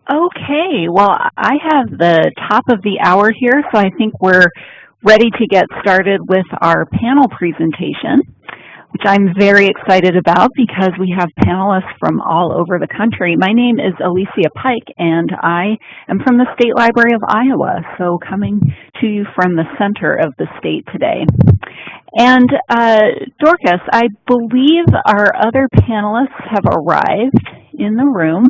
Okay, well, I have the top of the hour here, so I think we're ready to get started with our panel presentation, which I'm very excited about because we have panelists from all over the country. My name is Alicia Pike, and I am from the State Library of Iowa, so coming to you from the center of the state today. And Dorcas, I believe our other panelists have arrived in the room.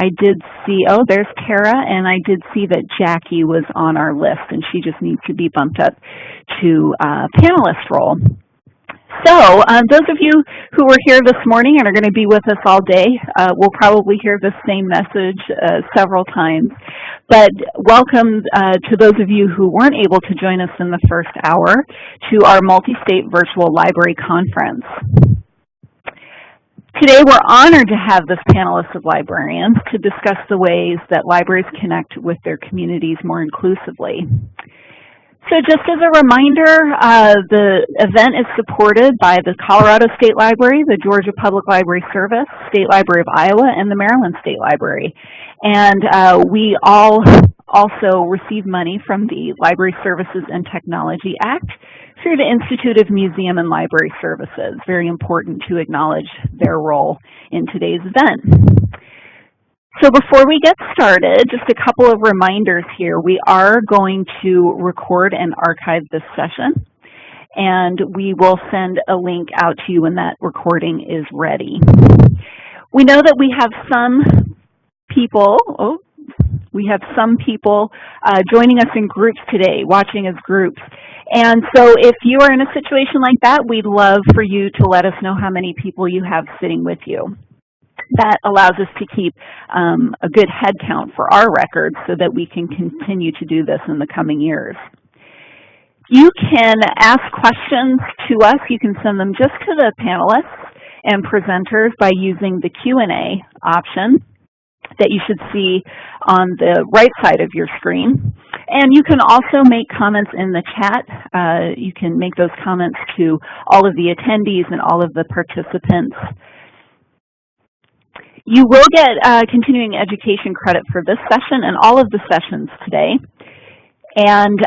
I did see, oh, there's Tara, and I did see that Jackie was on our list, and she just needs to be bumped up to panelist role. So those of you who were here this morning and are going to be with us all day will probably hear the same message several times. But welcome to those of you who weren't able to join us in the first hour to our multi-state virtual library conference. Today we're honored to have this panelist of librarians to discuss the ways that libraries connect with their communities more inclusively. So just as a reminder, the event is supported by the Colorado State Library, the Georgia Public Library Service, State Library of Iowa, and the Maryland State Library. And we all also receive money from the Library Services and Technology Act through the Institute of Museum and Library Services. Very important to acknowledge their role in today's event. So before we get started, just a couple of reminders here. We are going to record and archive this session, and we will send a link out to you when that recording is ready. We know that we have some people, joining us in groups today, watching as groups. And so if you are in a situation like that, we'd love for you to let us know how many people you have sitting with you. That allows us to keep a good head count for our records so that we can continue to do this in the coming years. You can ask questions to us. You can send them just to the panelists and presenters by using the Q&A option that you should see on the right side of your screen. And you can also make comments in the chat. You can make those comments to all of the attendees and all of the participants. You will get continuing education credit for this session and all of the sessions today. And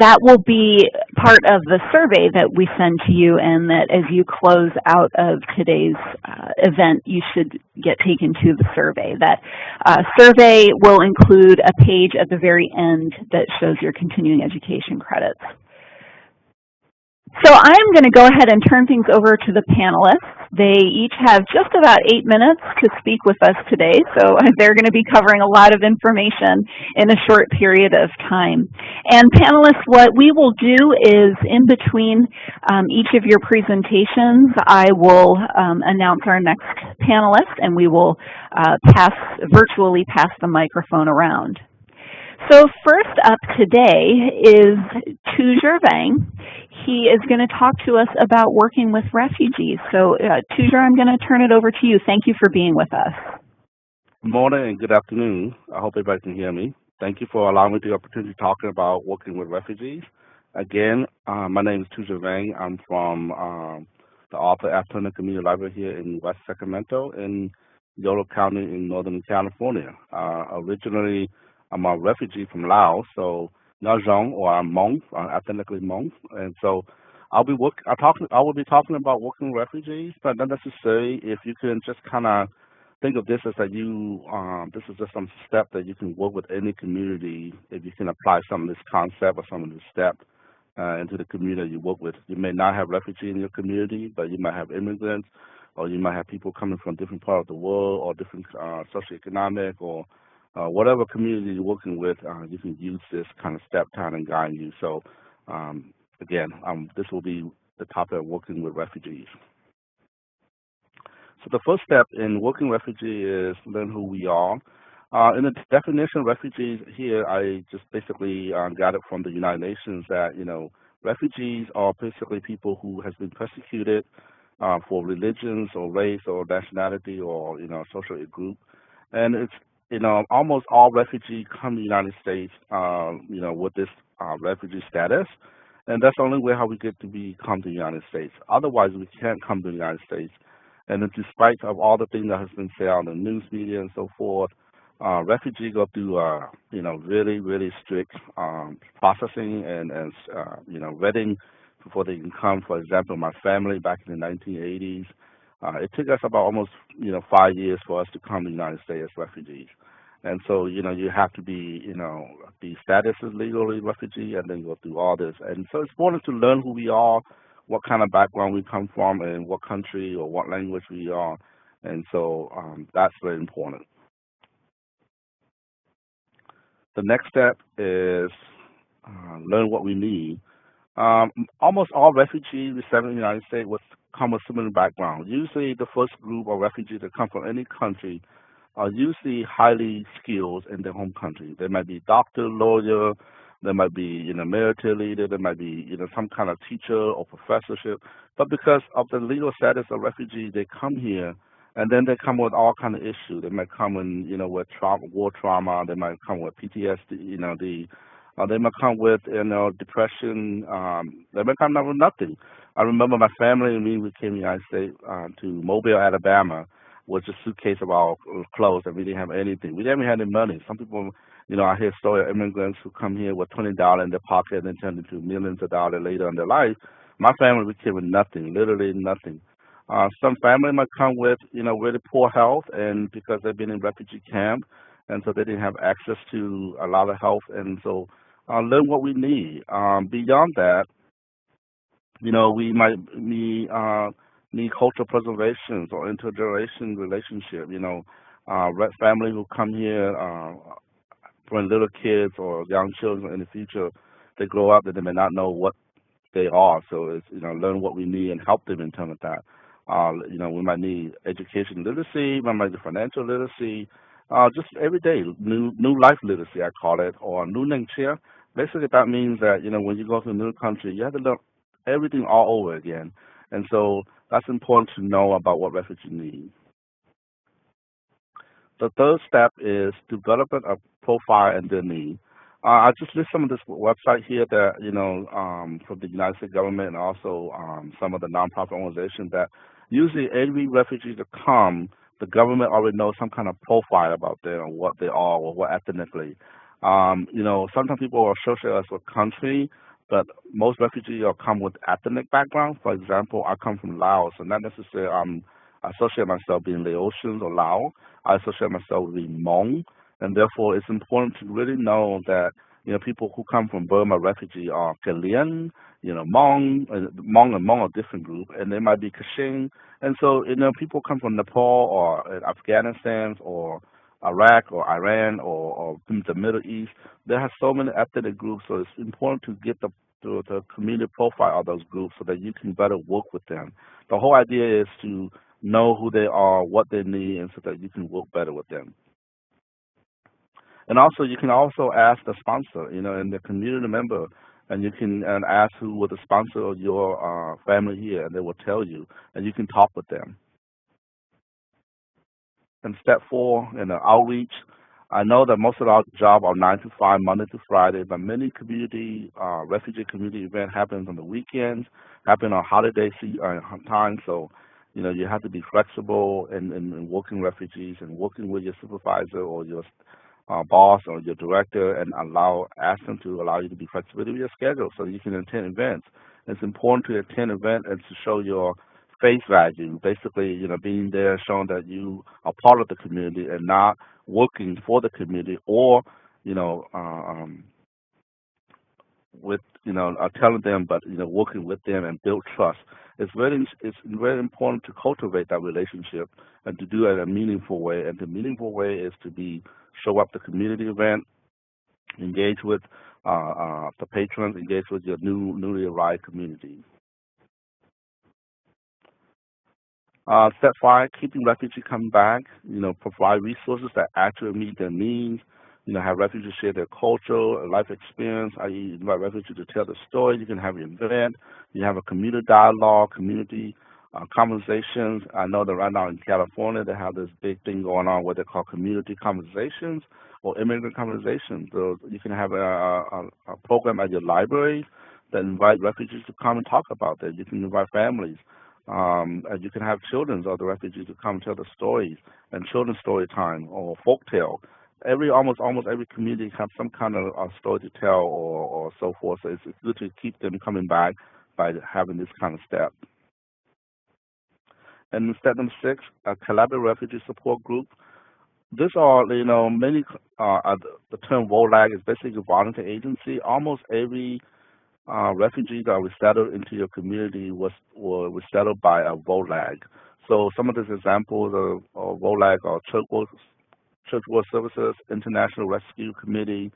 that will be part of the survey that we send to you, and that as you close out of today's event, you should get taken to the survey. That survey will include a page at the very end that shows your continuing education credits. So I'm going to go ahead and turn things over to the panelists. They each have just about 8 minutes to speak with us today, so they're going to be covering a lot of information in a short period of time. And panelists, what we will do is in between each of your presentations, I will announce our next panelist, and we will virtually pass the microphone around. So first up today is Tujar Vang. He is going to talk to us about working with refugees. So Tujar, I'm going to turn it over to you. Thank you for being with us. Good morning and good afternoon. I hope everybody can hear me. Thank you for allowing me the opportunity to talk about working with refugees. Again, my name is Tujar Vang. I'm from the Arthur F. Turner Community Library here in West Sacramento in Yolo County in Northern California. Originally, I'm a refugee from Laos, so Ngajong, or I'm Hmong, ethnically Hmong, and so I will be talking about working with refugees, but not necessarily. If you can just kind of think of this as that this is just some step that you can work with any community. If you can apply some of this concept or some of this step into the community you work with. You may not have refugees in your community, but you might have immigrants, or you might have people coming from different parts of the world, or different socioeconomic, or whatever community you're working with, you can use this kind of step time and guide you. So again, this will be the topic of working with refugees. So the first step in working with refugees is learn who we are. In the definition of refugees here, I just basically got it from the United Nations that, refugees are basically people who has been persecuted for religions or race or nationality or, social group. And it's, almost all refugees come to the United States, with this refugee status. And that's the only way how we get to come to the United States. Otherwise, we can't come to the United States. And despite of all the things that has been said on the news media and so forth, refugees go through, really, really strict processing and vetting before they can come. For example, my family back in the 1980s, it took us about almost 5 years for us to come to the United States as refugees. And so, you have to be, the status is legally refugee and then go through all this. And so it's important to learn who we are, what kind of background we come from, and what country or what language we are. And so that's very important. The next step is learn what we need. Almost all refugees resettled in the United States would come with similar background. Usually, the first group of refugees that come from any country are usually highly skilled in their home country. They might be doctor, lawyer, they might be military leader, they might be some kind of teacher or professorship. But because of the legal status of refugee, they come here and then they come with all kind of issues. They might come in with war trauma. They might come with PTSD. They might come with depression. They might come with nothing. I remember my family and me. We came to the United States to Mobile, Alabama, with a suitcase of our clothes, and we didn't have anything. We didn't even have any money. Some people, I hear stories of immigrants who come here with $20 in their pocket and then turn into millions of dollars later in their life. My family, we came with nothing, literally nothing. Some family might come with, really poor health, and because they've been in refugee camp, and so they didn't have access to a lot of health, and so learn what we need. Beyond that, we might need cultural preservations or intergeneration relationship. Family who come here when little kids or young children in the future, they grow up and they may not know what they are. So it's learn what we need and help them in terms of that. We might need education literacy, we might need financial literacy, just every day new life literacy I call it, or new nature. Basically, that means that when you go to a new country, you have to learn everything all over again, and so that's important to know about what refugees need. The third step is developing a profile and their need. I just list some of this website here that from the United States government and also some of the nonprofit organizations that usually every refugee that come, the government already knows some kind of profile about them or what they are or what ethnically. Sometimes people will associate us with country, but most refugees will come with ethnic background. For example, I come from Laos, and not necessarily I associate myself being Laotians or Lao. I associate myself with being Hmong, and therefore it's important to really know that people who come from Burma refugee are Kalian, Hmong, Hmong and Hmong are different group, and they might be Kachin, and so people come from Nepal or Afghanistan or Iraq or Iran or from the Middle East. There are so many ethnic groups, so it's important to get the community profile of those groups so that you can better work with them. The whole idea is to know who they are, what they need, and so that you can work better with them. And also, you can also ask the sponsor, and the community member, and you can ask who was the sponsor of your family here, and they will tell you, and you can talk with them. And step 4, outreach. I know that most of our jobs are 9 to 5, Monday to Friday, but many refugee community events happen on the weekends, happen on holiday time. So, you have to be flexible in working refugees and working with your supervisor or your boss or your director, and ask them to allow you to be flexible with your schedule so you can attend events. It's important to attend events and to show your face value, basically, being there, showing that you are part of the community and not working for the community, or, with, telling them, but, working with them and build trust. It's very important to cultivate that relationship and to do it in a meaningful way. And the meaningful way is to show up the community event, engage with the patrons, engage with your newly arrived community. Step 5, keeping refugees coming back, provide resources that actually meet their needs, have refugees share their culture, life experience, i.e. invite refugees to tell their story. You can have an event, you have a community dialogue, community conversations. I know that right now in California they have this big thing going on what they call community conversations or immigrant conversations. So you can have a program at your library that invite refugees to come and talk about that. You can invite families. And you can have children of the refugees to come tell the stories and children's story time or folktale. almost every community has some kind of story to tell or so forth. So it's good to keep them coming back by having this kind of step. And step number 6, a collaborative refugee support group. This are, many, the term VOLAG is basically a volunteer agency. Almost every refugee that was settled into your community was settled by a VOLAG. So some of these examples of VOLAG are Church World Services, International Rescue Committee,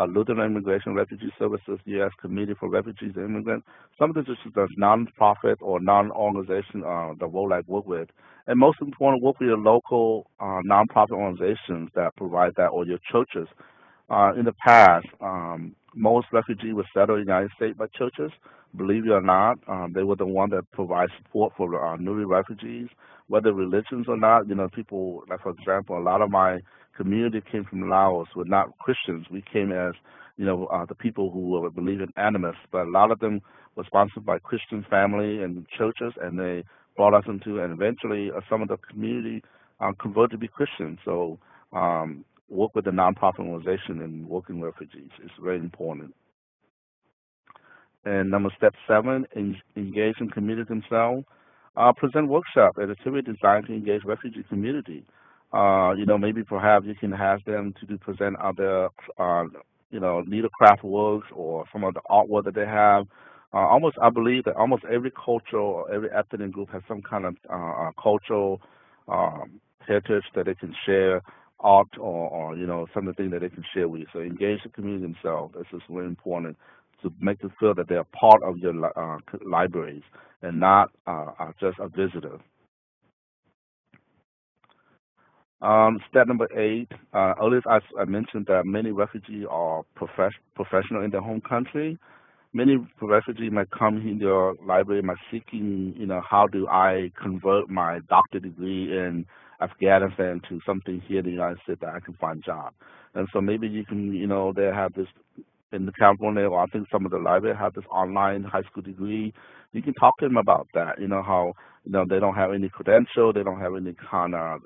Lutheran Immigration Refugee Services, U.S. Committee for Refugees and Immigrants. Some of this is the non-profit or non-organization that VOLAG work with. And most important, work with your local non-profit organizations that provide that, or your churches. In the past, most refugees were settled in the United States by churches. Believe it or not, they were the one that provide support for newly refugees, whether religions or not. People, like for example, a lot of my community came from Laos, were not Christians. We came as, the people who were believing animus, but a lot of them were sponsored by Christian family and churches, and they brought us into, and eventually some of the community converted to be Christian. So work with the nonprofit organization and working with refugees is very important. And step 7, engage in community themselves. Present workshop and activity designed to engage refugee community. Maybe perhaps you can have them to present other, needlecraft works or some of the artwork that they have. I believe that almost every culture or every ethnic group has some kind of cultural heritage that they can share, art or some of the things that they can share with you. So engage the community themselves. This is really important to make them feel that they're part of your libraries and not just a visitor. Step number 8, earlier I mentioned that many refugees are professional in their home country. Many refugees might come in your library might seeking, how do I convert my doctorate degree in Afghanistan to something here in the United States that I can find a job. And so maybe you can, they have this in the California, or I think some of the libraries have this online high school degree. You can talk to them about that. How they don't have any credential, they don't have any kind of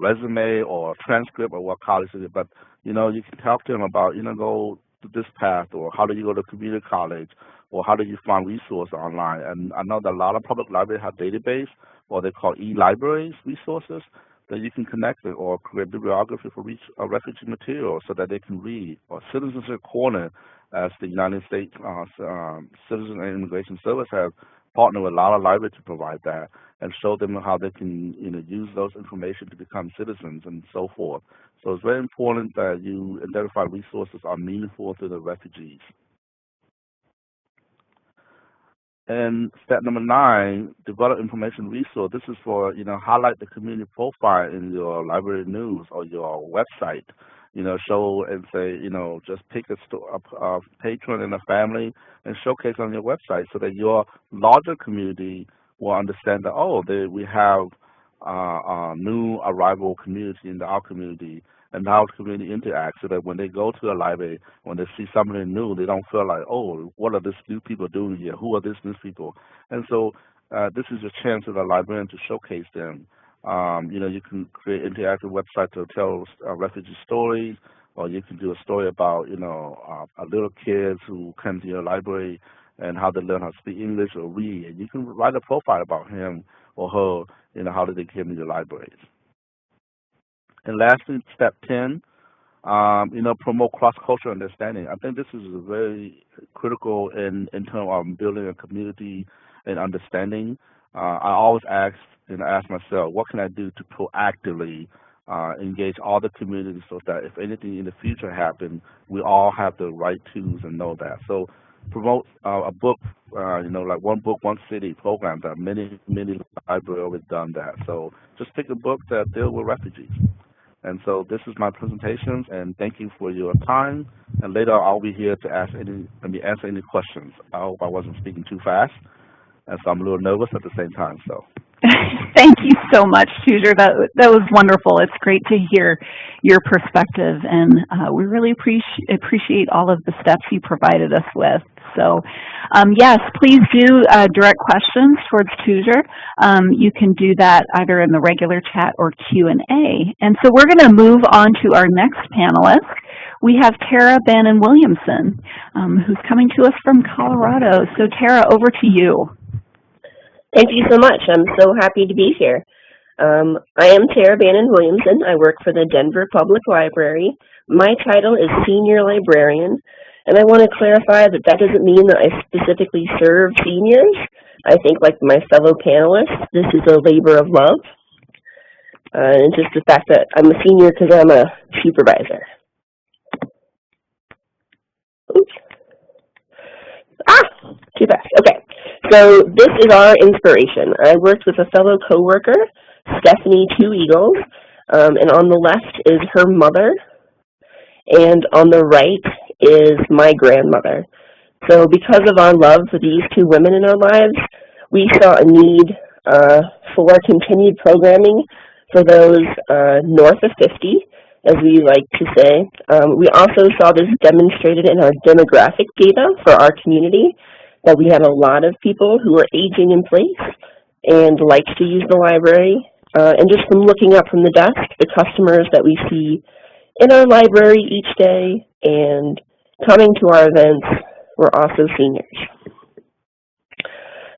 resume or transcript or what college it is, but you can talk to them about go to this path, or how do you go to community college, or how do you find resources online. And I know that a lot of public libraries have database, or they call e-libraries resources that you can connect with, or create bibliography for refugee material so that they can read. Or Citizenship Corner, as the United States Citizen and Immigration Service have partnered with a lot of libraries to provide that and show them how they can use those information to become citizens and so forth. So it's very important that you identify resources are meaningful to the refugees. And step number 9, develop information resource. This is for, highlight the community profile in your library news or your website. Show and say, just pick a patron in a family and showcase on your website so that your larger community will understand that, we have a new arrival community in our community, and how the community interacts, so that when they go to a library, when they see something new, they don't feel like, what are these new people doing here? Who are these new people? And so this is a chance for the librarian to showcase them. You can create interactive websites to tell refugee stories, or you can do a story about, a little kids who come to your library and how they learn how to speak English or read. And you can write a profile about him or her, how did they come to your libraries. And lastly, step 10, promote cross-cultural understanding. I think this is very critical in terms of building a community and understanding. I always ask myself, what can I do to proactively engage all the communities so that if anything in the future happens, we all have the right tools and know that. So promote a book, like One Book, One City program that many libraries already done that. So just pick a book that deals with refugees. And so this is my presentation, and thank you for your time. And later I'll be here to answer any questions. I hope I wasn't speaking too fast, and so I'm a little nervous at the same time. So Thank you so much, Tutor. That was wonderful. It's great to hear your perspective, and we really appreciate all of the steps you provided us with. So, yes, please do direct questions towards Tutor. You can do that either in the regular chat or Q&A. And so we're going to move on to our next panelist. We have Tara Bannon-Williamson, who's coming to us from Colorado. So, Tara, over to you. Thank you so much. I'm so happy to be here. I am Tara Bannon-Williamson. I work for the Denver Public Library. My title is Senior Librarian, and I want to clarify that that doesn't mean that I specifically serve seniors. I think, like my fellow panelists, this is a labor of love. And just the fact that I'm a senior because I'm a supervisor. Oops. Too fast. Okay. So this is our inspiration. I worked with a fellow coworker, Stephanie Two Eagles, and on the left is her mother, and on the right is my grandmother. So because of our love for these two women in our lives, we saw a need for continued programming for those north of 50, as we like to say. We also saw this demonstrated in our demographic data for our community, that we had a lot of people who are aging in place and like to use the library. And just from looking up from the desk, the customers that we see in our library each day and coming to our events were also seniors.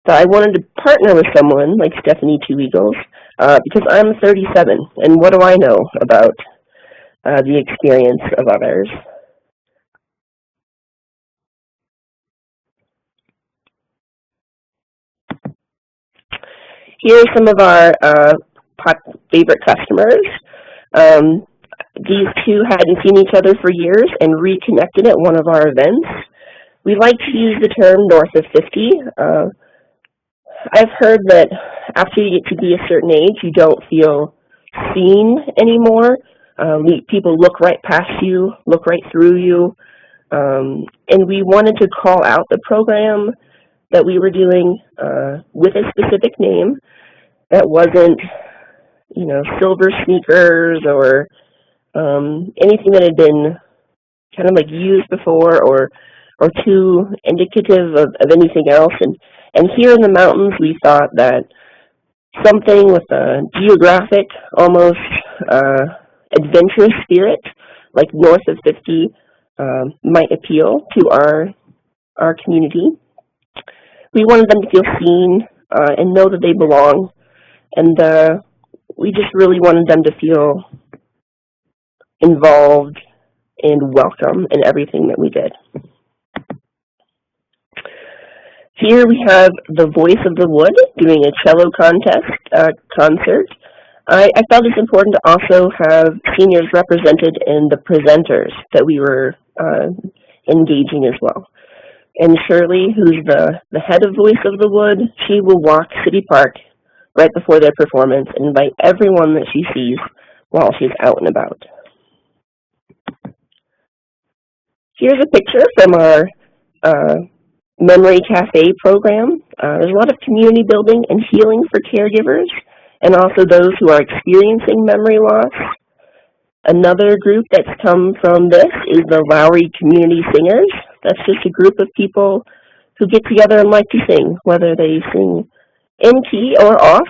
So I wanted to partner with someone like Stephanie Two Eagles because I'm 37, and what do I know about the experience of others? Here are some of our favorite customers. These two hadn't seen each other for years and reconnected at one of our events. We like to use the term north of 50. I've heard that after you get to be a certain age, you don't feel seen anymore. People look right past you, look right through you. And we wanted to call out the program that we were doing with a specific name that wasn't, silver sneakers or anything that had been kind of like used before or too indicative of anything else. And here in the mountains, we thought that something with a geographic, almost adventurous spirit, like north of 50, might appeal to our community. We wanted them to feel seen and know that they belong, and we just really wanted them to feel involved and welcome in everything that we did. Here we have the Voice of the Wood doing a cello concert. I felt it's important to also have seniors represented in the presenters that we were engaging as well. And Shirley, who's the head of Voice of the Wood, she will walk City Park right before their performance and invite everyone that she sees while she's out and about. Here's a picture from our Memory Cafe program. There's a lot of community building and healing for caregivers and also those who are experiencing memory loss. Another group that's come from this is the Lowry Community Singers. That's just a group of people who get together and like to sing, whether they sing in key or off.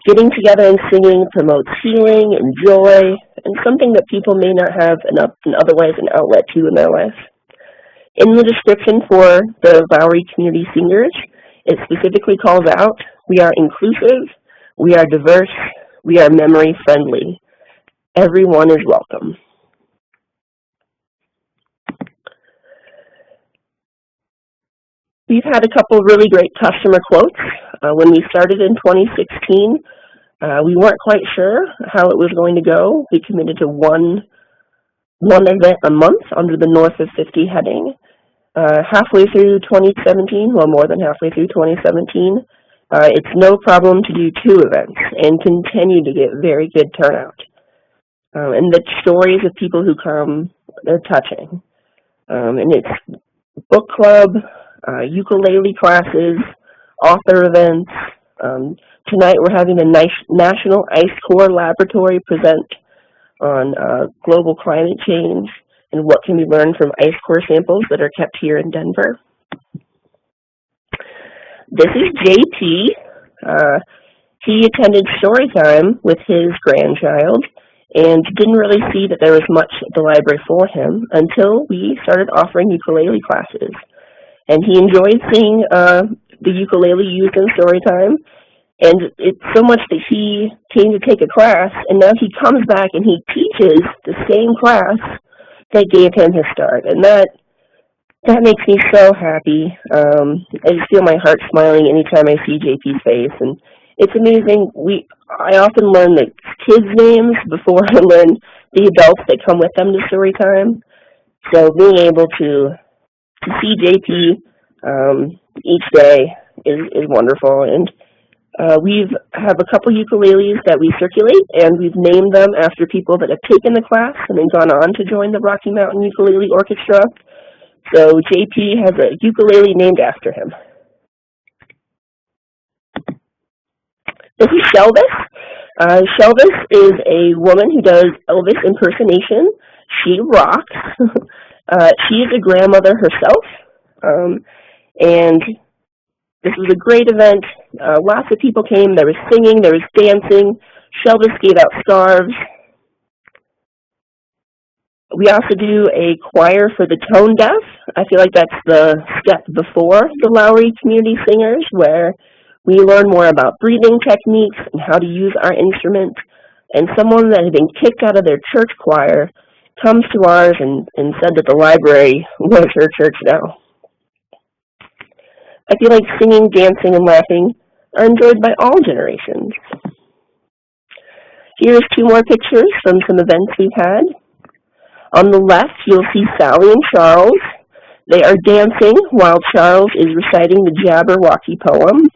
Getting together and singing promotes healing and joy and something that people may not have otherwise an outlet to in their life. In the description for the Lowry Community Singers, it specifically calls out, we are inclusive, we are diverse, we are memory friendly. Everyone is welcome. We've had a couple really great customer quotes. When we started in 2016, we weren't quite sure how it was going to go. We committed to one event a month under the North of 50 heading. Halfway through 2017, well, more than halfway through 2017, it's no problem to do 2 events and continue to get very good turnout. And the stories of people who come, they're touching. And it's book club, ukulele classes, author events, Tonight we're having a nice National Ice Core Laboratory present on global climate change and what can be learned from ice core samples that are kept here in Denver. This is JP. He attended story time with his grandchild and didn't really see that there was much at the library for him until we started offering ukulele classes. And he enjoyed seeing the ukulele used in story time, and it's so much that he came to take a class, and now he comes back and he teaches the same class that gave him his start. And that makes me so happy. I just feel my heart smiling anytime I see JP's face, and it's amazing. I often learn the kids' names before I learn the adults that come with them to story time. So being able to see JP each day is wonderful. And we have a couple ukuleles that we circulate, and we've named them after people that have taken the class and then gone on to join the Rocky Mountain Ukulele Orchestra. So JP has a ukulele named after him. This is Shelvis. Shelvis is a woman who does Elvis impersonation. She rocks. She is a grandmother herself. And this was a great event. Lots of people came. There was singing. There was dancing. Shelvis gave out scarves. We also do a choir for the tone deaf. I feel like that's the step before the Lowry Community Singers, where we learn more about breathing techniques and how to use our instrument. And someone that had been kicked out of their church choir comes to ours and said that the library was her church now. I feel like singing, dancing, and laughing are enjoyed by all generations. Here's two more pictures from some events we've had. On the left, you'll see Sally and Charles. They are dancing while Charles is reciting the Jabberwocky poem.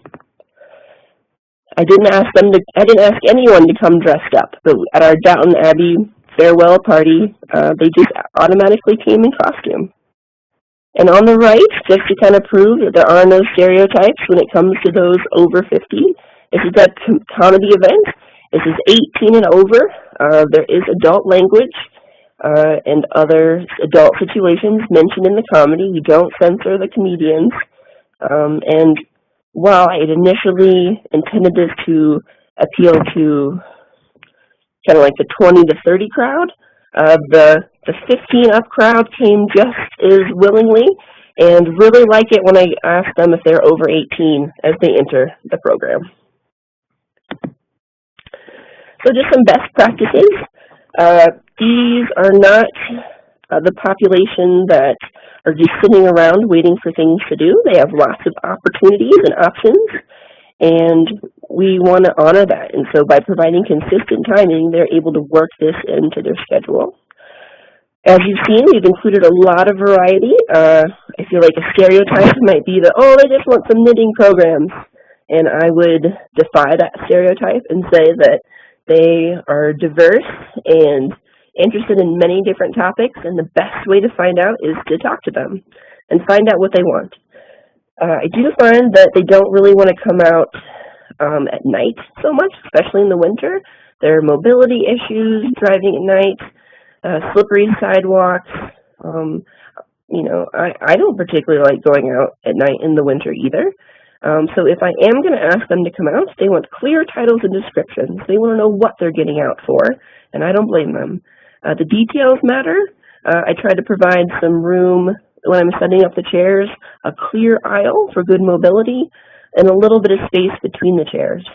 I didn't ask anyone to come dressed up, but at our Downton Abbey farewell party, they just automatically came in costume. And on the right, just to kind of prove that there are no stereotypes when it comes to those over 50, this is a comedy event. This is 18 and over. There is adult language and other adult situations mentioned in the comedy. We don't censor the comedians. And while I had initially intended this to appeal to kind of like the 20 to 30 crowd, the 15 up crowd came just as willingly and really like it when I ask them if they're over 18 as they enter the program. So just some best practices. These are not the population that are just sitting around waiting for things to do. They have lots of opportunities and options, and we want to honor that. And so by providing consistent timing, they're able to work this into their schedule. As you've seen, we've included a lot of variety. I feel like a stereotype might be that, oh, they just want some knitting programs. And I would defy that stereotype and say that they are diverse and interested in many different topics, and the best way to find out is to talk to them and find out what they want. I do find that they don't really want to come out at night so much, especially in the winter. There are mobility issues, driving at night, slippery sidewalks. I don't particularly like going out at night in the winter either. So if I am going to ask them to come out, they want clear titles and descriptions. They want to know what they're getting out for, and I don't blame them. The details matter. I try to provide some room when I'm setting up the chairs, a clear aisle for good mobility, and a little bit of space between the chairs.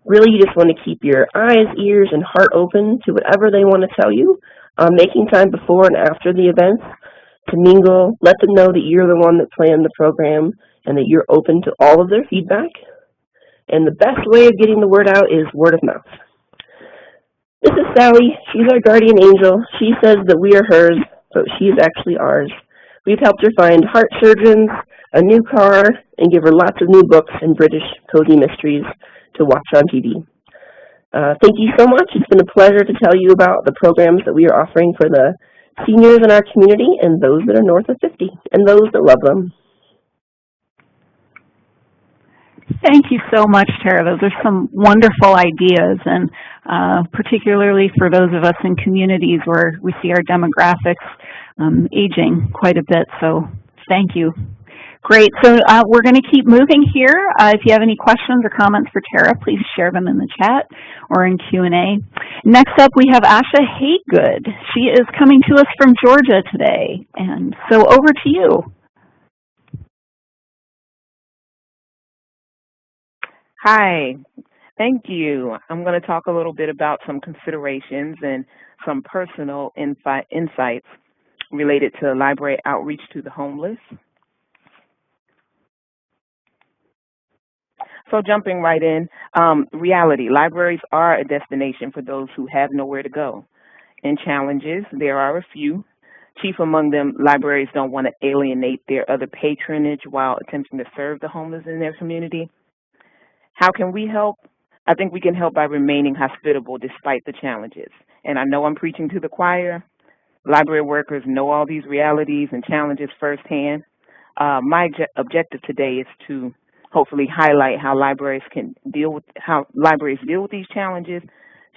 Really, you just want to keep your eyes, ears, and heart open to whatever they want to tell you, making time before and after the events to mingle, let them know that you're the one that planned the program and that you're open to all of their feedback. And the best way of getting the word out is word of mouth. This is Sally. She's our guardian angel. She says that we are hers, but she is actually ours. We've helped her find heart surgeons, a new car, and give her lots of new books and British cozy mysteries to watch on TV. Thank you so much. It's been a pleasure to tell you about the programs that we are offering for the seniors in our community and those that are north of 50 and those that love them. Thank you so much, Tara. Those are some wonderful ideas, and particularly for those of us in communities where we see our demographics aging quite a bit. So thank you. Great. So we're going to keep moving here. If you have any questions or comments for Tara, please share them in the chat or in Q&A. Next up, we have Asha Haygood. She is coming to us from Georgia today. And so over to you. Hi, thank you. I'm going to talk a little bit about some considerations and some personal insights related to library outreach to the homeless. So jumping right in, reality, libraries are a destination for those who have nowhere to go. And challenges, there are a few. Chief among them, libraries don't want to alienate their other patronage while attempting to serve the homeless in their community. How can we help? I think we can help by remaining hospitable despite the challenges. And I know I'm preaching to the choir. Library workers know all these realities and challenges firsthand. My objective today is to hopefully highlight how libraries deal with these challenges,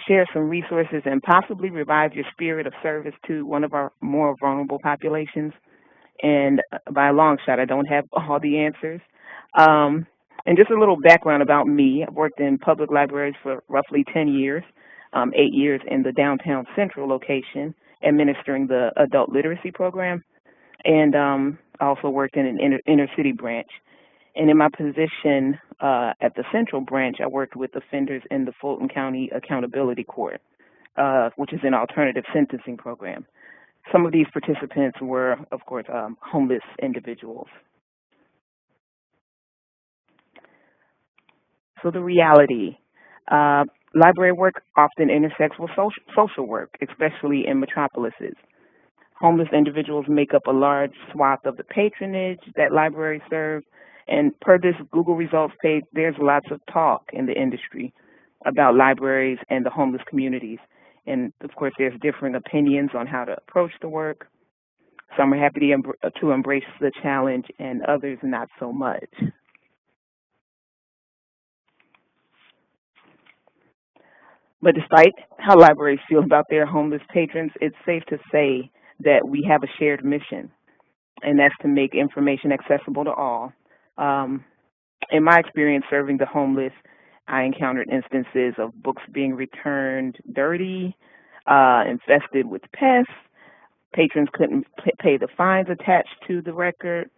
share some resources, and possibly revive your spirit of service to one of our more vulnerable populations. And by a long shot, I don't have all the answers. And just a little background about me. I've worked in public libraries for roughly 10 years, 8 years in the downtown central location, administering the adult literacy program, and I also worked in an inner city branch. And in my position at the central branch, I worked with offenders in the Fulton County Accountability Court, which is an alternative sentencing program. Some of these participants were, of course, homeless individuals. So the reality, library work often intersects with social work, especially in metropolises. Homeless individuals make up a large swath of the patronage that libraries serve. And per this Google results page, there's lots of talk in the industry about libraries and the homeless communities. And of course, there's differing opinions on how to approach the work. Some are happy to embrace the challenge and others not so much. But despite how libraries feel about their homeless patrons, it's safe to say that we have a shared mission, and that's to make information accessible to all. In my experience serving the homeless, I encountered instances of books being returned dirty, infested with pests. Patrons couldn't pay the fines attached to the record.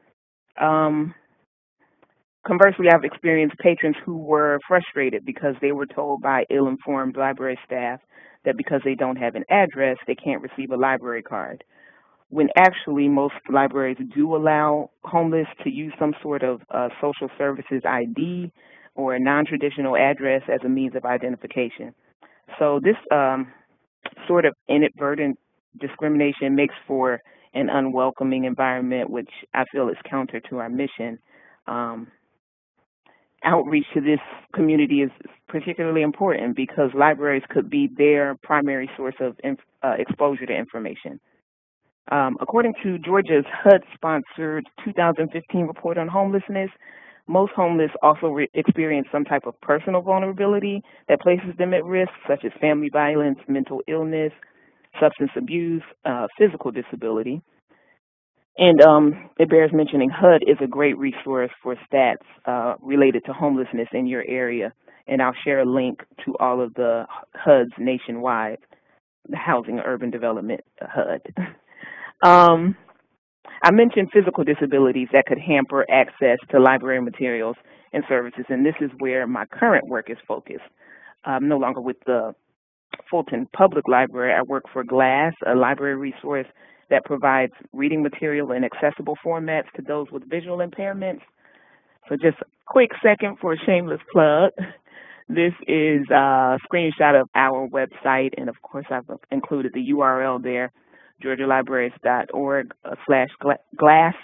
Conversely, I've experienced patrons who were frustrated because they were told by ill-informed library staff that because they don't have an address, they can't receive a library card, when actually most libraries do allow homeless to use some sort of social services ID or a non-traditional address as a means of identification. So this sort of inadvertent discrimination makes for an unwelcoming environment, which I feel is counter to our mission. Outreach to this community is particularly important because libraries could be their primary source of exposure to information. According to Georgia's HUD-sponsored 2015 report on homelessness, most homeless also experience some type of personal vulnerability that places them at risk, such as family violence, mental illness, substance abuse, physical disability. And it bears mentioning HUD is a great resource for stats related to homelessness in your area. And I'll share a link to all of the HUDs nationwide, the Housing and Urban Development HUD. I mentioned physical disabilities that could hamper access to library materials and services, and this is where my current work is focused. I'm no longer with the Fulton Public Library. I work for GLASS, a library resource that provides reading material in accessible formats to those with visual impairments. So just a quick second for a shameless plug. This is a screenshot of our website, and of course I've included the URL there, georgialibraries.org/glass.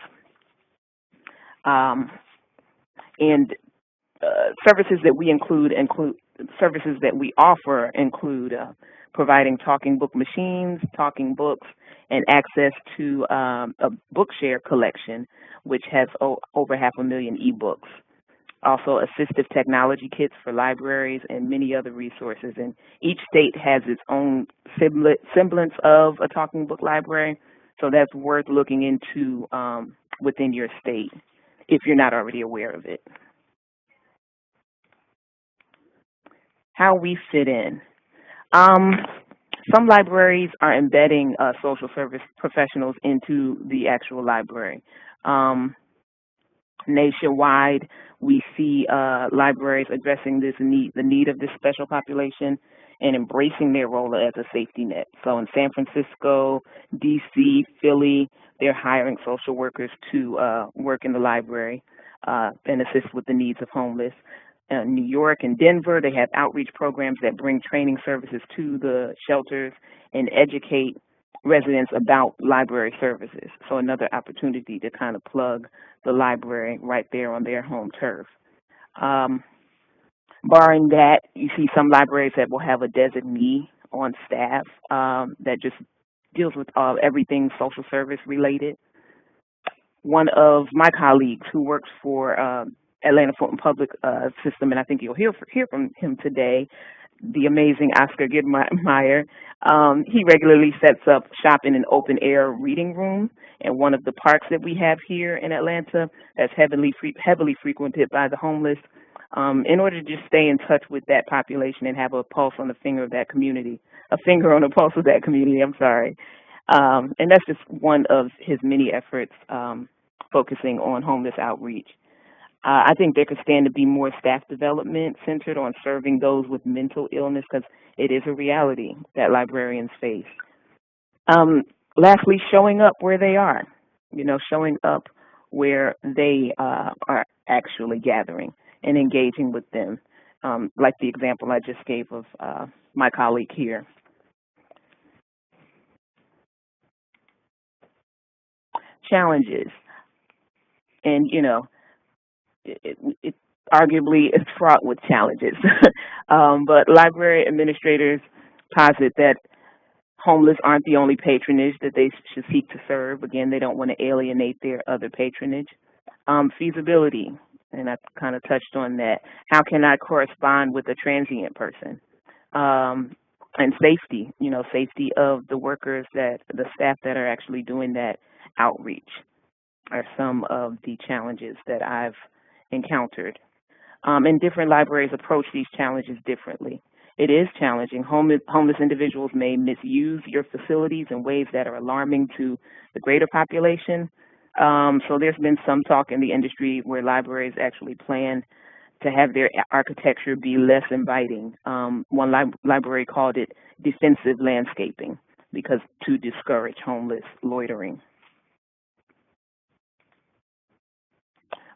And services that we services that we offer include providing talking book machines, talking books, and access to a Bookshare collection, which has over 500,000 ebooks. also assistive technology kits for libraries, and many other resources. And each state has its own semblance of a talking book library, so that's worth looking into within your state if you're not already aware of it. How we fit in. Some libraries are embedding social service professionals into the actual library. Nationwide, we see libraries addressing this need, the need of this special population, and embracing their role as a safety net. So in San Francisco, DC, Philly, they're hiring social workers to work in the library and assist with the needs of homeless. New York and Denver, they have outreach programs that bring training services to the shelters and educate residents about library services. So another opportunity to kind of plug the library right there on their home turf. Barring that, you see some libraries that will have a designee on staff that just deals with everything social service related. One of my colleagues who works for Atlanta Fulton Public System, and I think you'll hear from him today, the amazing Oscar Gidmeyer. He regularly sets up shop in an open air reading room in one of the parks that we have here in Atlanta that's heavily frequented by the homeless, in order to just stay in touch with that population and have a pulse on the finger of that community, a finger on the pulse of that community, I'm sorry. And that's just one of his many efforts focusing on homeless outreach. I think there could stand to be more staff development centered on serving those with mental illness, because it is a reality that librarians face. Lastly, showing up where they are, showing up where they are actually gathering and engaging with them, like the example I just gave of my colleague here. Challenges. And, it arguably is fraught with challenges. But library administrators posit that homeless aren't the only patronage that they should seek to serve. Again, they don't want to alienate their other patronage. Feasibility, and I kind of touched on that. How can I correspond with a transient person? And safety, safety of the workers, the staff that are actually doing that outreach are some of the challenges that I've encountered. And different libraries approach these challenges differently. It is challenging. Homeless individuals may misuse your facilities in ways that are alarming to the greater population. So there's been some talk in the industry where libraries actually plan to have their architecture be less inviting. One library called it defensive landscaping, because to discourage homeless loitering.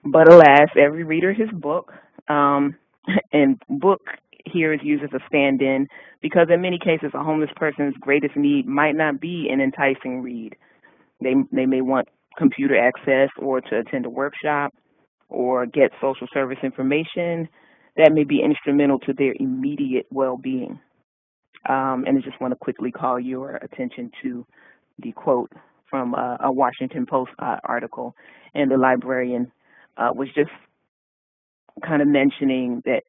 But alas, every reader his book, and book here is used as a stand-in because in many cases a homeless person's greatest need might not be an enticing read. They may want computer access or to attend a workshop or get social service information that may be instrumental to their immediate well-being. And I just want to quickly call your attention to the quote from a Washington Post article, and the librarian was just kind of mentioning that,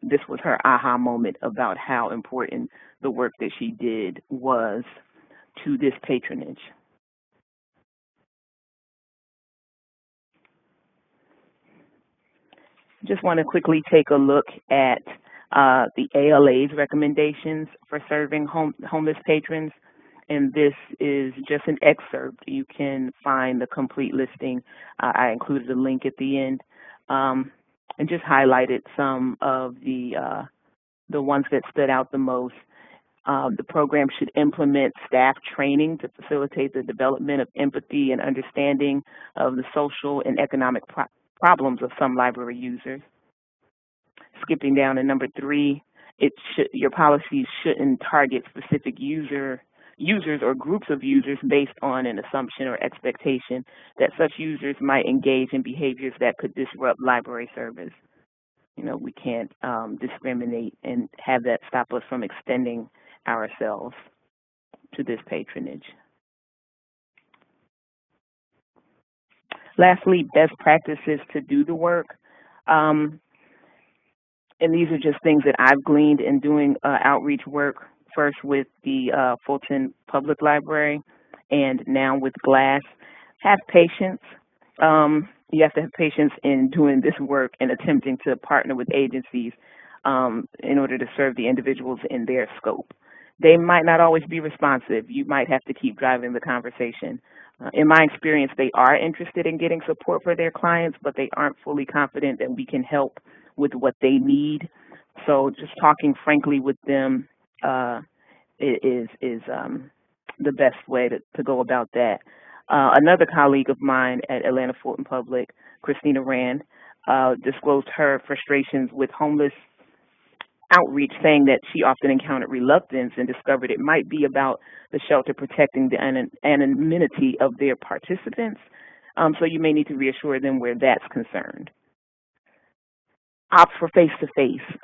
this was her aha moment about how important the work that she did was to this patronage. Just want to quickly take a look at the ALA's recommendations for serving homeless patrons. And this is just an excerpt. You can find the complete listing. I included a link at the end, and just highlighted some of the ones that stood out the most. The program should implement staff training to facilitate the development of empathy and understanding of the social and economic problems of some library users. Skipping down to number 3, your policies shouldn't target specific users or groups of users based on an assumption or expectation that such users might engage in behaviors that could disrupt library service. We can't discriminate and have that stop us from extending ourselves to this patronage. Lastly, best practices to do the work. And these are just things that I've gleaned in doing outreach work, first with the Fulton Public Library and now with Glass. Have patience. You have to have patience in doing this work and attempting to partner with agencies in order to serve the individuals in their scope. They might not always be responsive. You might have to keep driving the conversation. In my experience, they are interested in getting support for their clients, but they aren't fully confident that we can help with what they need. So just talking frankly with them is the best way to go about that. Another colleague of mine at Atlanta Fulton Public, Christina Rand, disclosed her frustrations with homeless outreach, saying that she often encountered reluctance and discovered it might be about the shelter protecting the anonymity of their participants. So you may need to reassure them where that's concerned. Opt for face-to-face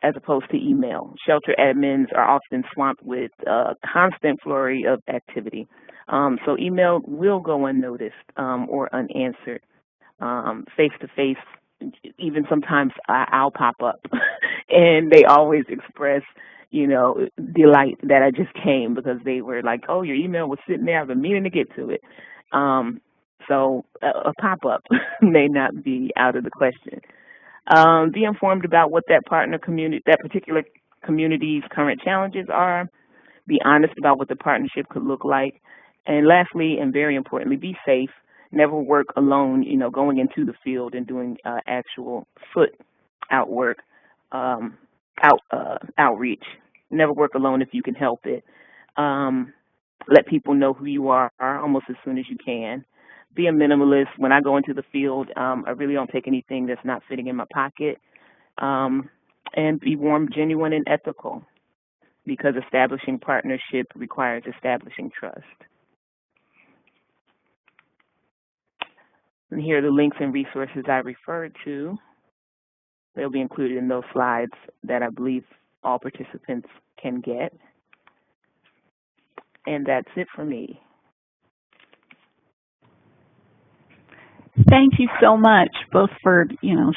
as opposed to email. Shelter admins are often swamped with a constant flurry of activity. So email will go unnoticed or unanswered. Face-to-face, even sometimes I'll pop up and they always express, delight that I just came because they were like, oh, your email was sitting there. I've been meaning to get to it. So a pop-up may not be out of the question. Be informed about what that particular community's current challenges are. Be honest about what the partnership could look like. And lastly, and very importantly, be safe. Never work alone, going into the field and doing actual foot outwork, outreach. Never work alone if you can help it. Let people know who you are almost as soon as you can. Be a minimalist. When I go into the field, I really don't take anything that's not fitting in my pocket. And be warm, genuine, and ethical, because establishing partnership requires establishing trust. And here are the links and resources I referred to. They'll be included in those slides that I believe all participants can get. And that's it for me. Thank you so much, both for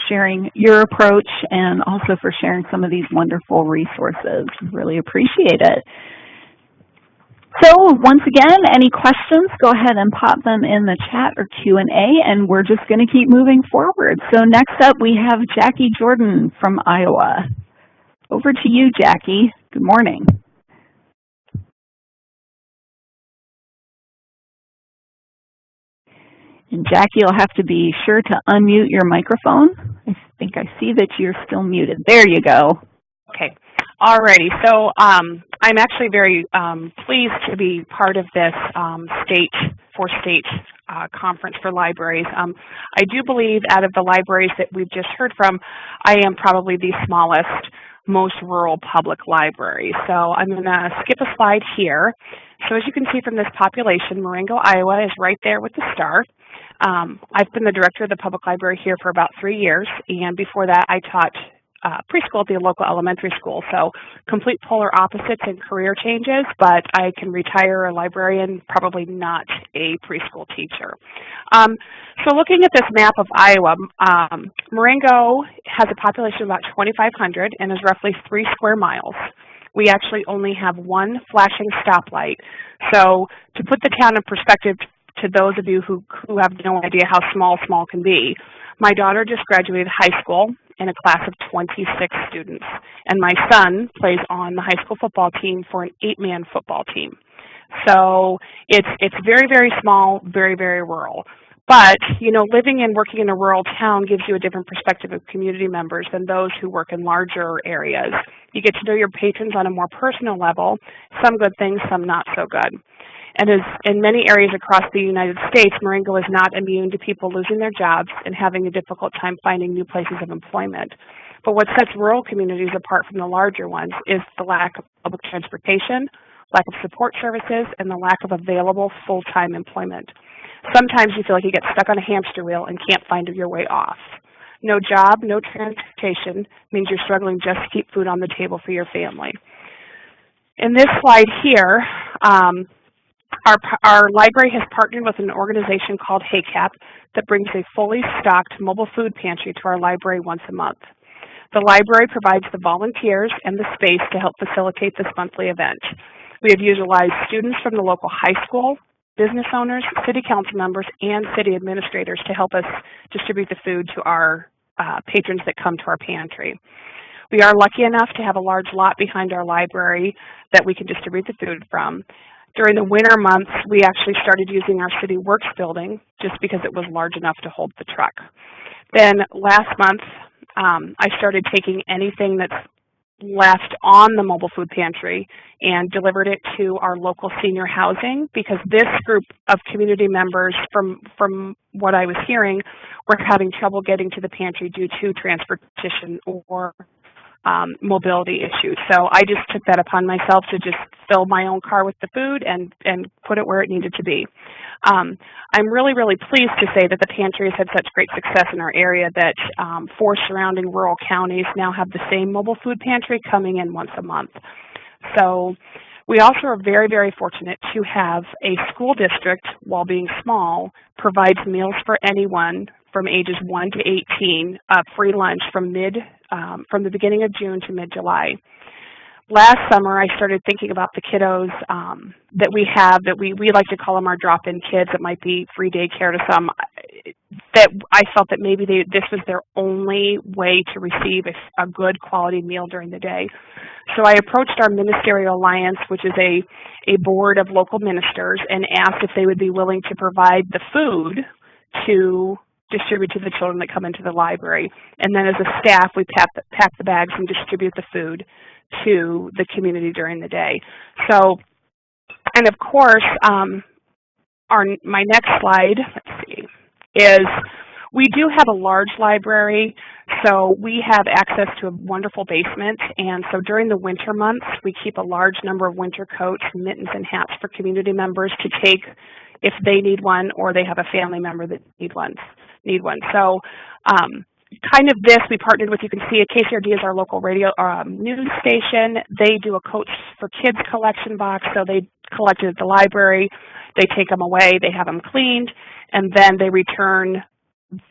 sharing your approach and also for sharing some of these wonderful resources. Really appreciate it. So once again, any questions, go ahead and pop them in the chat or Q&A, and we're just going to keep moving forward. So next up, we have Jackie Jordan from Iowa. Over to you, Jackie. Good morning. And Jackie, you'll have to be sure to unmute your microphone. I think I see that you're still muted. There you go. Okay. Alrighty. So I'm actually very pleased to be part of this state conference for libraries. I do believe out of the libraries that we've just heard from, I am probably the smallest, most rural public library. So I'm going to skip a slide here. So as you can see from this population, Marengo, Iowa is right there with the star. I've been the director of the public library here for about 3 years, and before that I taught preschool at the local elementary school. So complete polar opposites in career changes, but I can retire a librarian, probably not a preschool teacher. So looking at this map of Iowa, Marengo has a population of about 2,500 and is roughly 3 square miles. We actually only have one flashing stoplight. So to put the town in perspective to those of you who have no idea how small can be, my daughter just graduated high school in a class of 26 students, and my son plays on the high school football team for an 8-man football team. So it's very, very small, very, very rural. But, living and working in a rural town gives you a different perspective of community members than those who work in larger areas. You get to know your patrons on a more personal level, some good things, some not so good. And as in many areas across the United States, Marengo is not immune to people losing their jobs and having a difficult time finding new places of employment. But what sets rural communities apart from the larger ones is the lack of public transportation, lack of support services, and the lack of available full-time employment. Sometimes you feel like you get stuck on a hamster wheel and can't find your way off. No job, no transportation means you're struggling just to keep food on the table for your family. In this slide here, Our library has partnered with an organization called HACAP that brings a fully stocked mobile food pantry to our library once a month. The library provides the volunteers and the space to help facilitate this monthly event. We have utilized students from the local high school, business owners, city council members, and city administrators to help us distribute the food to our patrons that come to our pantry. We are lucky enough to have a large lot behind our library that we can distribute the food from. During the winter months, we actually started using our City Works building just because it was large enough to hold the truck. Then last month, I started taking anything that's left on the mobile food pantry and delivered it to our local senior housing, because this group of community members, from what I was hearing, were having trouble getting to the pantry due to transportation or mobility issues. So I just took that upon myself to just fill my own car with the food and put it where it needed to be. I'm really, really pleased to say that the pantry has had such great success in our area that 4 surrounding rural counties now have the same mobile food pantry coming in once a month. So we also are very, very fortunate to have a school district, while being small, provides meals for anyone from ages 1 to 18, free lunch from the beginning of June to mid-July. Last summer, I started thinking about the kiddos that we have, that we like to call them our drop-in kids. It might be free daycare to some, that I felt that maybe this was their only way to receive a good quality meal during the day. So I approached our Ministerial Alliance, which is a board of local ministers, and asked if they would be willing to provide the food to distribute to the children that come into the library. And then as a staff, we pack the bags and distribute the food to the community during the day. So, and of course, my next slide, let's see, is we do have a large library, so we have access to a wonderful basement, and so during the winter months, we keep a large number of winter coats, mittens, and hats for community members to take if they need one or they have a family member that need one. So kind of this, we partnered with, you can see KCRD is our local radio news station. They do a Coats for Kids collection box, so they collect it at the library, they take them away, they have them cleaned, and then they return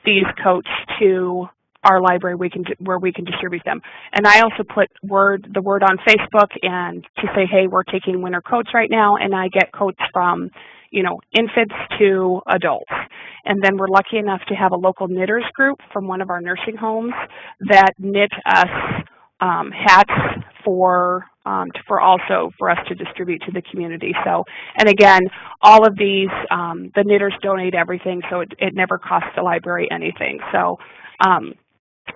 these coats to our library where we can distribute them. And I also put the word on Facebook and to say, hey, we're taking winter coats right now, and I get coats from, you know, infants to adults. And then we're lucky enough to have a local knitters group from one of our nursing homes that knit us hats for us to distribute to the community. So, and again, all of these, the knitters donate everything, so it never costs the library anything. So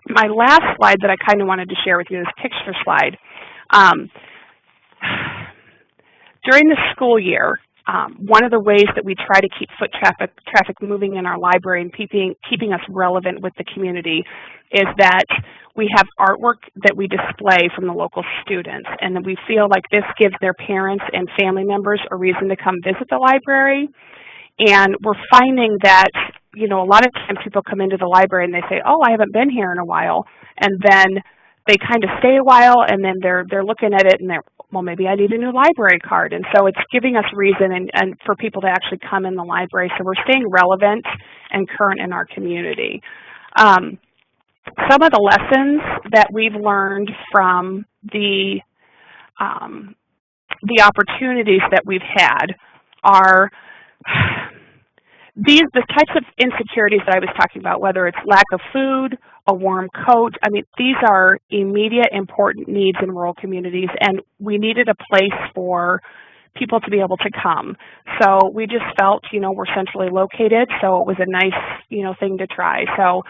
my last slide that I kind of wanted to share with you, this picture slide. During the school year, one of the ways that we try to keep foot traffic moving in our library and keeping us relevant with the community is that we have artwork that we display from the local students, and that we feel like this gives their parents and family members a reason to come visit the library. And we're finding that, you know, a lot of times people come into the library and they say, oh, I haven't been here in a while, and then they kind of stay a while, and then they're looking at it and they're, well, maybe I need a new library card. And so it's giving us reason and for people to actually come in the library. So we're staying relevant and current in our community. Some of the lessons that we've learned from the opportunities that we've had are the types of insecurities that I was talking about, whether it's lack of food, a warm coat. I mean, these are immediate, important needs in rural communities, and we needed a place for people to be able to come. So we just felt, you know, we're centrally located, so it was a nice, you know, thing to try. So,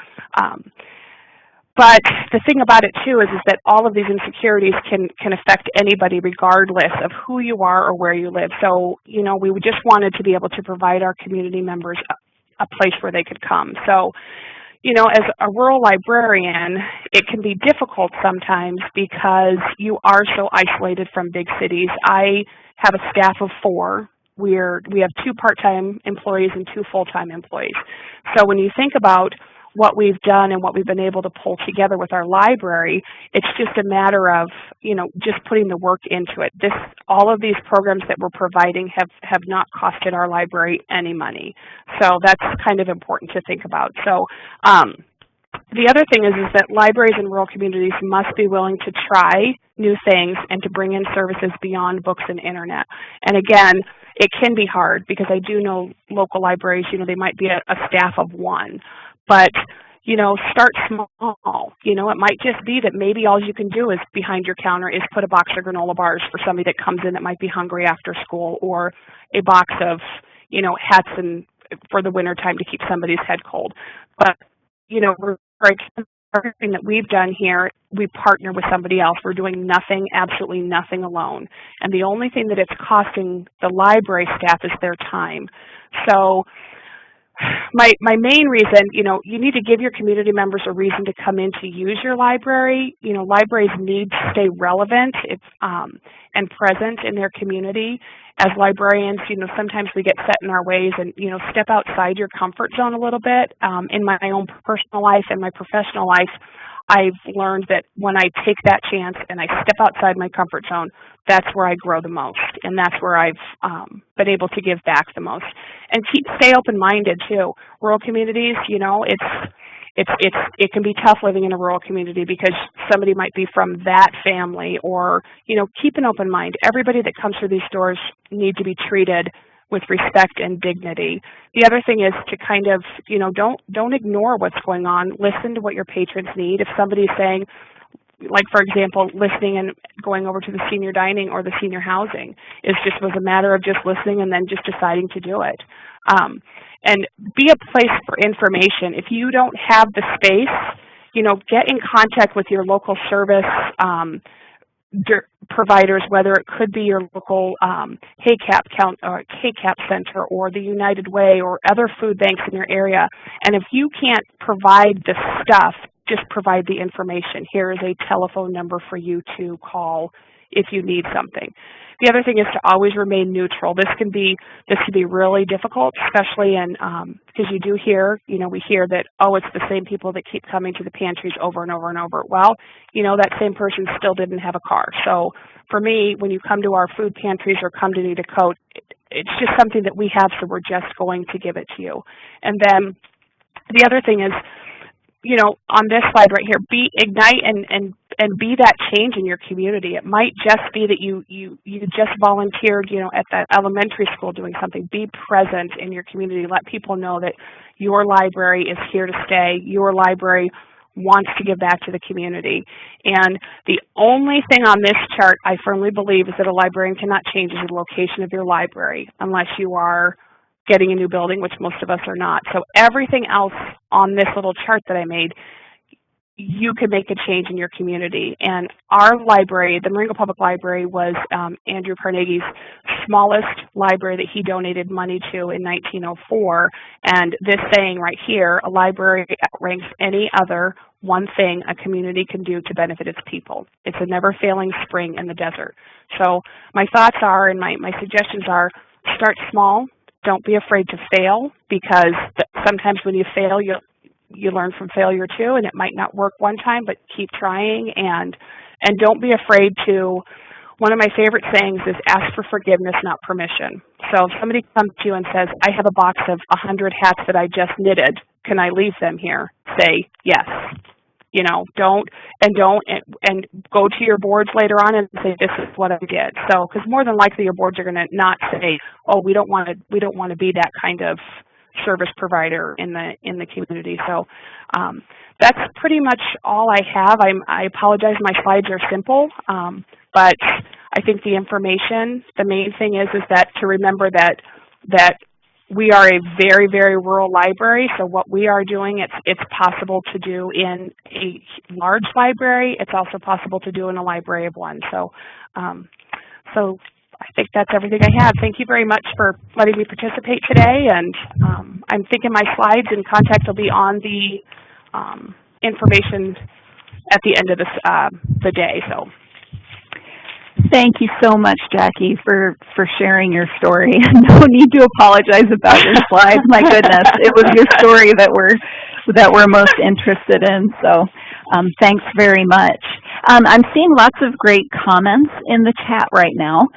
but the thing about it too is that all of these insecurities can affect anybody regardless of who you are or where you live. So, you know, we just wanted to be able to provide our community members a place where they could come. So, you know, as a rural librarian, it can be difficult sometimes because you are so isolated from big cities. I have a staff of 4. We have 2 part-time employees and 2 full-time employees. So when you think about what we've done and what we've been able to pull together with our library, it's just a matter of, just putting the work into it. All of these programs that we're providing have not costed our library any money. So that's kind of important to think about. So the other thing is that libraries in rural communities must be willing to try new things and to bring in services beyond books and internet. And again, it can be hard because I do know local libraries, they might be a staff of one. But, start small. It might just be that maybe all you can do is behind your counter is put a box of granola bars for somebody that comes in that might be hungry after school, or a box of, hats for the winter time to keep somebody's head cold. But, everything that we've done here, we partner with somebody else. We're doing nothing, absolutely nothing alone. And the only thing that it's costing the library staff is their time. So my main reason, you need to give your community members a reason to come in to use your library. Libraries need to stay relevant and present in their community. As librarians, sometimes we get set in our ways and, step outside your comfort zone a little bit. In my own personal life and my professional life, I've learned that when I take that chance and I step outside my comfort zone, that's where I grow the most, and that's where I've been able to give back the most. And stay open-minded too. Rural communities, it can be tough living in a rural community because somebody might be from that family, or keep an open mind. Everybody that comes through these doors need to be treated with respect and dignity. The other thing is to kind of, don't ignore what's going on. Listen to what your patrons need. If somebody's saying, like, for example, listening and going over to the senior dining or the senior housing, was a matter of just listening and then just deciding to do it. And be a place for information. If you don't have the space, get in contact with your local service providers, whether it could be your local KCAP center or the United Way or other food banks in your area. And if you can't provide the stuff, just provide the information. Here is a telephone number for you to call if you need something. The other thing is to always remain neutral. This can be really difficult, especially in because you do hear, we hear that, oh, it's the same people that keep coming to the pantries over and over and over. Well, that same person still didn't have a car. So for me, when you come to our food pantries or come to need a coat, it's just something that we have, so we're just going to give it to you. And then the other thing is, on this slide right here, ignite and be that change in your community. It might just be that you just volunteered, at that elementary school doing something. Be present in your community. Let people know that your library is here to stay. Your library wants to give back to the community. And the only thing on this chart I firmly believe is that a librarian cannot change is the location of your library unless you are getting a new building, which most of us are not. So everything else on this little chart that I made, you can make a change in your community. And our library, the Marengo Public Library, was Andrew Carnegie's smallest library that he donated money to in 1904. And this saying right here, a library outranks any other one thing a community can do to benefit its people. It's a never-failing spring in the desert. So my thoughts are, and my suggestions are, start small. Don't be afraid to fail, because sometimes when you fail, you learn from failure too, and it might not work one time, but keep trying, and don't be afraid to. One of my favorite sayings is ask for forgiveness, not permission. So if somebody comes to you and says, I have a box of 100 hats that I just knitted, can I leave them here? Say yes. Don't go to your boards later on and say, this is what I did. So, because more than likely your boards are going to not say, oh, we don't want to be that kind of service provider in the community. So that's pretty much all I have. I apologize, my slides are simple, but I think the information, the main thing is that to remember that we are a very, very rural library, so what we are doing, it's possible to do in a large library. It's also possible to do in a library of one. So I think that's everything I have. Thank you very much for letting me participate today, and I'm thinking my slides and contacts will be on the information at the end of the day. So. Thank you so much, Jackie, for sharing your story. No need to apologize about your slides. My goodness, it was your story that we're that we're most interested in. So thanks very much. I'm seeing lots of great comments in the chat right now.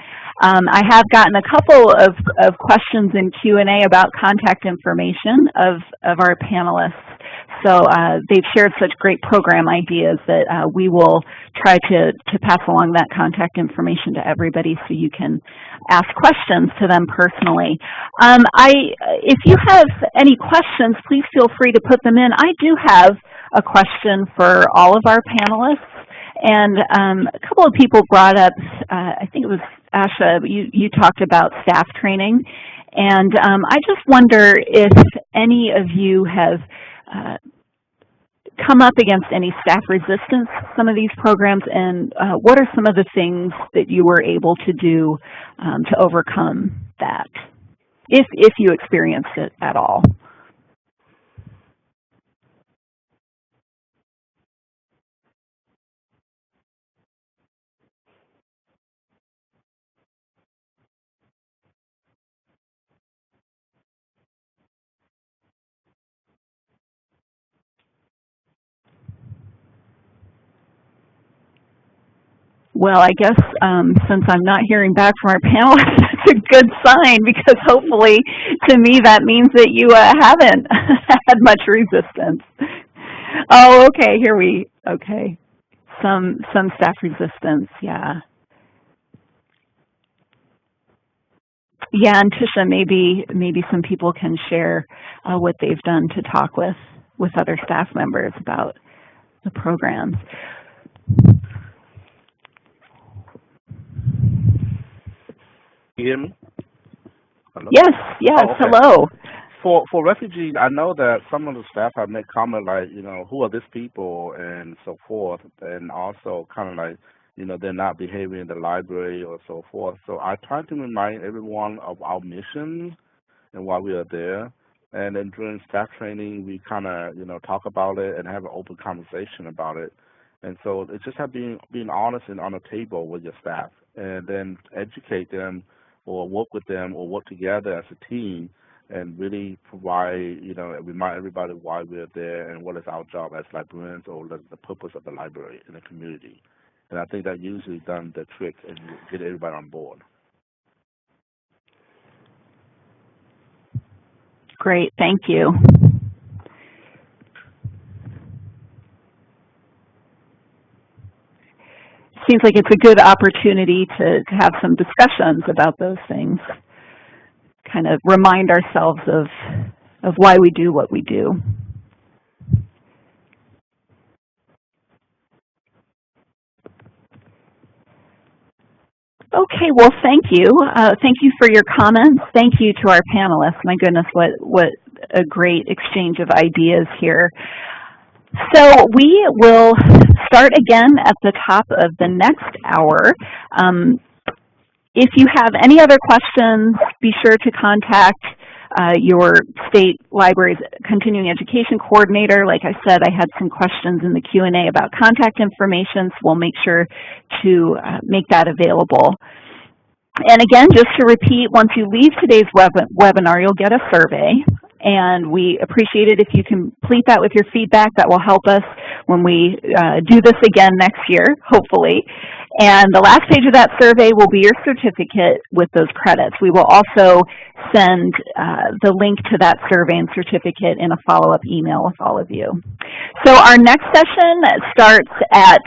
I have gotten a couple of questions in Q&A about contact information of our panelists. So they've shared such great program ideas that we will try to pass along that contact information to everybody so you can ask questions to them personally. If you have any questions, please feel free to put them in. I do have a question for all of our panelists. And a couple of people brought up, I think it was Asha, you talked about staff training. And I just wonder if any of you have come up against any staff resistance to some of these programs, and what are some of the things that you were able to do to overcome that, if you experienced it at all? Well, I guess since I'm not hearing back from our panelists, that's a good sign, because hopefully, to me, that means that you haven't had much resistance. Oh, okay, okay. Some staff resistance, yeah. Yeah, and Tisha, maybe some people can share what they've done to talk with other staff members about the programs. You hear me? Hello? Yes, Oh, okay. Hello. For refugees, I know that some of the staff have made comment like, who are these people and so forth, and also kind of like, they're not behaving in the library or so forth. So I try to remind everyone of our mission and why we are there. And then during staff training, we kind of, talk about it and have an open conversation about it. And so it's just being honest and on the table with your staff, and then educate them or work with them or work together as a team and really provide, remind everybody why we're there and what is our job as librarians, or what is the purpose of the library in the community. And I think that usually done the trick and get everybody on board. Great, thank you. Seems like it's a good opportunity to have some discussions about those things. Kind of remind ourselves of why we do what we do. Okay, well, thank you. Thank you for your comments. Thank you to our panelists. My goodness, what a great exchange of ideas here. So we will start again at the top of the next hour. If you have any other questions, be sure to contact your state library's continuing education coordinator. Like I said, I had some questions in the Q&A about contact information, so we'll make sure to make that available. And again, just to repeat, once you leave today's webinar, you'll get a survey. And we appreciate it if you complete that with your feedback. That will help us when we do this again next year, hopefully. And the last page of that survey will be your certificate with those credits. We will also send the link to that survey and certificate in a follow-up email with all of you. So our next session starts at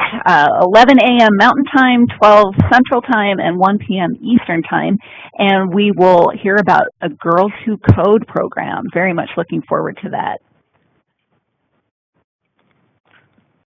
11 a.m. Mountain Time, 12 Central Time, and 1 p.m. Eastern Time. And we will hear about a Girls Who Code program. Very much looking forward to that.